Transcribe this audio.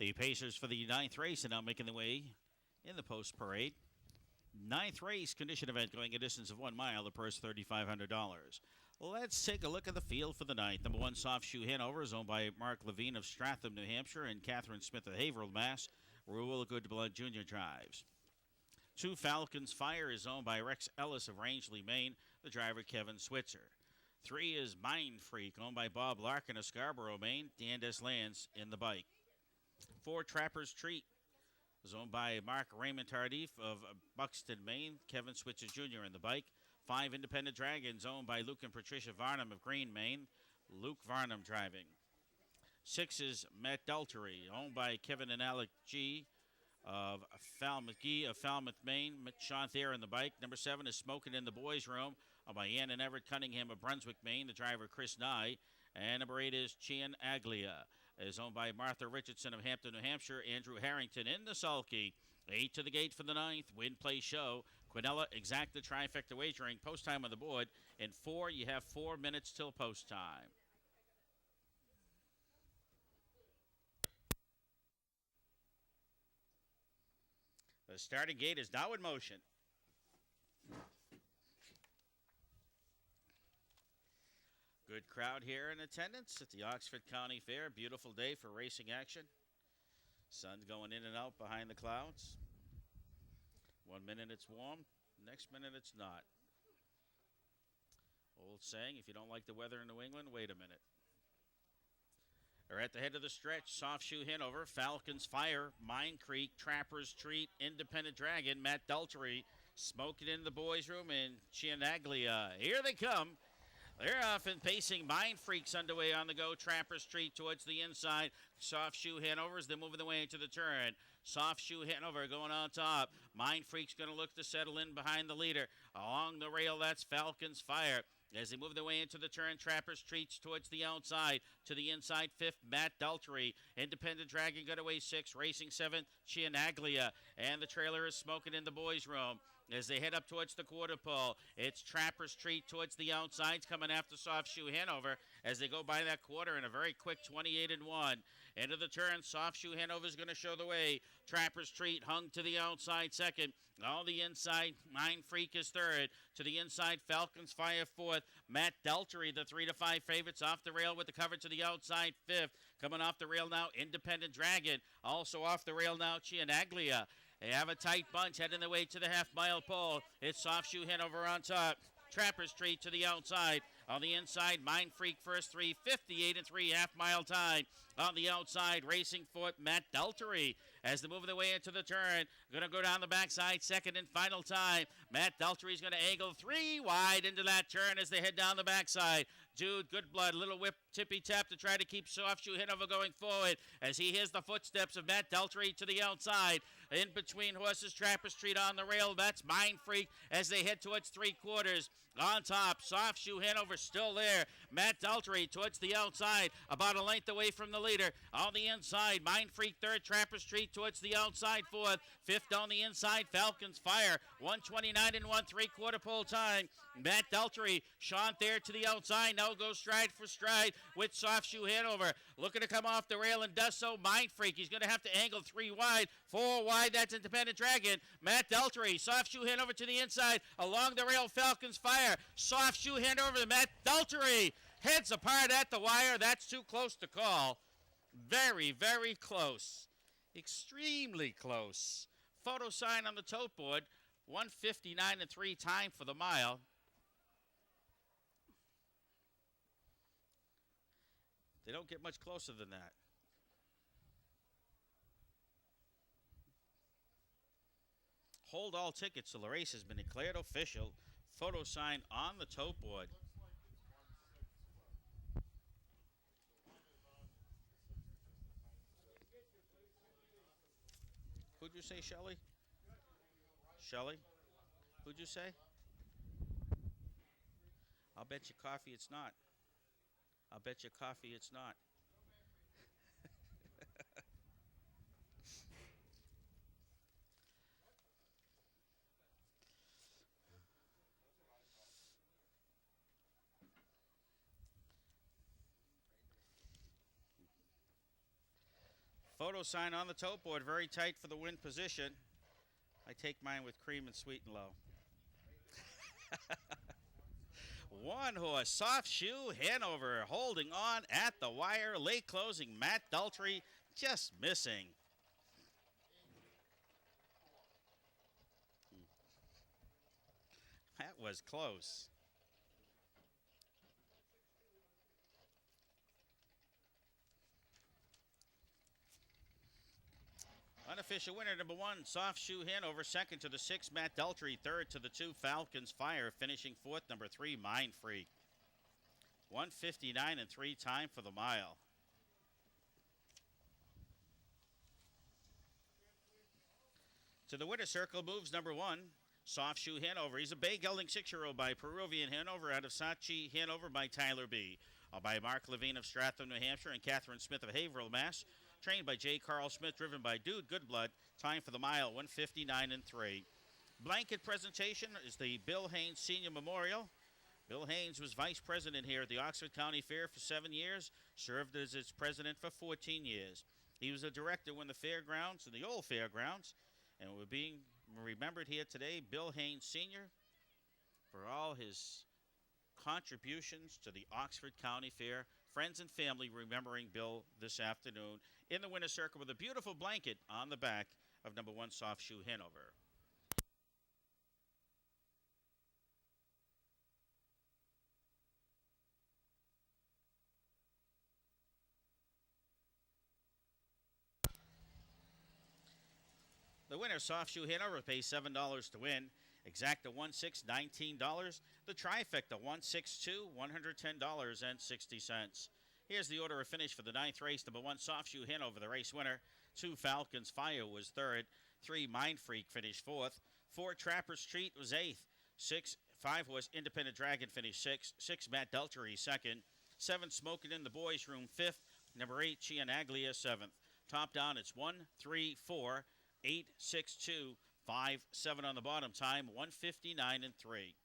The Pacers for the ninth race are now making their way in the post parade. Ninth race, condition event going a distance of 1 mile, the purse $3,500. Let's take a look at the field for the ninth. Number 1, Softshoe Hanover is owned by Mark Levine of Stratham, New Hampshire, and Catherine Smith of Haverhill, Mass. Rule Goodblood Jr. drives. 2, Falcons Fire is owned by Rex Ellis of Rangeley, Maine. The driver, Kevin Switzer. 3 is Mind Freak, owned by Bob Larkin of Scarborough, Maine. Dan Deslands in the bike. 4, Trapper's Treat is owned by Mark Raymond Tardif of Buxton, Maine. Kevin Switzer Jr. in the bike. 5, Independent Dragons, owned by Luke and Patricia Varnum of Green, Maine. Luke Varnum driving. 6 is Matt Daltery, owned by Kevin and Alec G. of Falmouth, Maine. Sean Thayer in the bike. Number 7 is Smoking in the Boys' Room, owned by Ann and Everett Cunningham of Brunswick, Maine. The driver, Chris Nye. And number 8 is Chian Aglia, is owned by Martha Richardson of Hampton, New Hampshire. Andrew Harrington in the sulky. 8 to the gate for the ninth. Win, play, show. Quinella exact the trifecta wagering. Post time on the board. In 4, you have 4 minutes till post time. The starting gate is now in motion. Good crowd here in attendance at the Oxford County Fair. Beautiful day for racing action. Sun's going in and out behind the clouds. 1 minute it's warm, next minute it's not. Old saying, if you don't like the weather in New England, wait a minute. They're at the head of the stretch. Softshoe Hanover, Falcons Fire, Mine Creek, Trapper's Treat, Independent Dragon, Matt Daltery, Smoking in the Boys' Room, and Chianaglia. Here they come. They're off and pacing. Mind Freaks underway on the go. Trapper's Treat towards the inside. Softshoe Hanover, they're moving their way into the turn. Softshoe Hanover going on top. Mind Freak's going to look to settle in behind the leader. Along the rail, that's Falcons Fire. As they move their way into the turn, Trapper's Treats towards the outside. To the inside, 5th, Matt Daltery. Independent Dragon got away 6th. Racing 7th, Chianaglia. And the trailer is Smoking in the Boys' Room. As they head up towards the quarter pole, it's Trapper's Treat towards the outsides, coming after Softshoe Hanover as they go by that quarter in a very quick 28-1. Into the turn, Softshoe Hanover is going to show the way. Trapper's Treat hung to the outside second. All the inside, Mind Freak is third. To the inside, Falcons Fire fourth. Matt Daltery, the 3-5 favorites, off the rail with the cover to the outside fifth. Coming off the rail now, Independent Dragon. Also off the rail now, Chianaglia. They have a tight bunch heading their way to the half-mile pole. It's Softshoe Hanover on top. Trapper's Treat to the outside. On the inside, Mind Freak first 3, 58-3, half-mile time. On the outside, racing foot, Matt Daltery. As they move their way into the turn, going to go down the backside, second and final time. Matt Daltery is going to angle 3 wide into that turn as they head down the backside. Jude Goodblood, little whip, tippy-tap to try to keep Softshoe Hanover going forward as he hears the footsteps of Matt Daltery to the outside. In between horses, Trapper's Treat on the rail. That's Mind Freak as they head towards 3/4. On top, Softshoe Hanover still there. Matt Daltery towards the outside, about a length away from the leader. On the inside, Mind Freak third, Trapper's Treat towards the outside fourth. Fifth on the inside, Falcons Fire. 1:29 1 3/4 pole time. Matt Daltery, Sean Thayer to the outside. Now goes stride for stride with Softshoe Hanover. Looking to come off the rail and does so. Mind Freak, he's going to have to angle 3 wide. 4 wide, that's Independent Dragon. Matt Daltery, Softshoe Hanover to the inside. Along the rail, Falcons Fire. Softshoe Hanover, Matt Daltery. Heads apart at the wire. That's too close to call. Very, very close. Extremely close. Photo sign on the tote board. 1:59-3 time for the mile. They don't get much closer than that. Hold all tickets till the race has been declared official. Photo sign on the tote board. Who'd you say, Shelley? Shelley? Who'd you say? I'll bet you coffee it's not. I'll bet you coffee it's not. Photo sign on the tote board, very tight for the win position. I take mine with cream and sweet and low. One horse, Softshoe Hanover, holding on at the wire. Late closing, Matt Daltrey just missing. That was close. Unofficial winner, number 1, Softshoe Hanover. Second to the 6, Matt Daltrey. Third to the 2, Falcons Fire. Finishing fourth, number 3, Mind Freak. 1:59 and 3 time for the mile. To the winner's circle moves number 1, Softshoe Hanover. He's a bay gelding 6-year-old by Peruvian Hanover out of Softshoe Hanover by Tyler B. By Mark Levine of Stratham, New Hampshire, and Catherine Smith of Haverhill, Mass. Trained by J. Carl Smith, driven by Dude Goodblood. Time for the mile, 1:59 and 3. Blanket presentation is the Bill Haynes Senior Memorial. Bill Haynes was vice president here at the Oxford County Fair for 7 years, served as its president for 14 years. He was a director when the fairgrounds, and the old fairgrounds, and we're being remembered here today, Bill Haynes Sr., for all his contributions to the Oxford County Fair. Friends and family remembering Bill this afternoon in the winner's circle with a beautiful blanket on the back of number 1, Softshoe Hanover. The winner, Softshoe Hanover, pays $7 to win. Exacta 1-6, $19. The trifecta 1-6-2, $110.60. Here's the order of finish for the 9th race. Number 1, Softshoe Hanover, the race winner. 2, Falcons Fire was third. 3, Mind Freak finished fourth. 4, Trapper's Treat was eighth. 5 was Independent Dragon finished sixth. 6, Matt Daltrey second. 7, Smoking in the Boys Room fifth. Number 8, Chianaglia seventh. Top down, it's 1, 3, 4, 8, 6, 2, 5, 7 on the bottom. Time 1:59 and 3.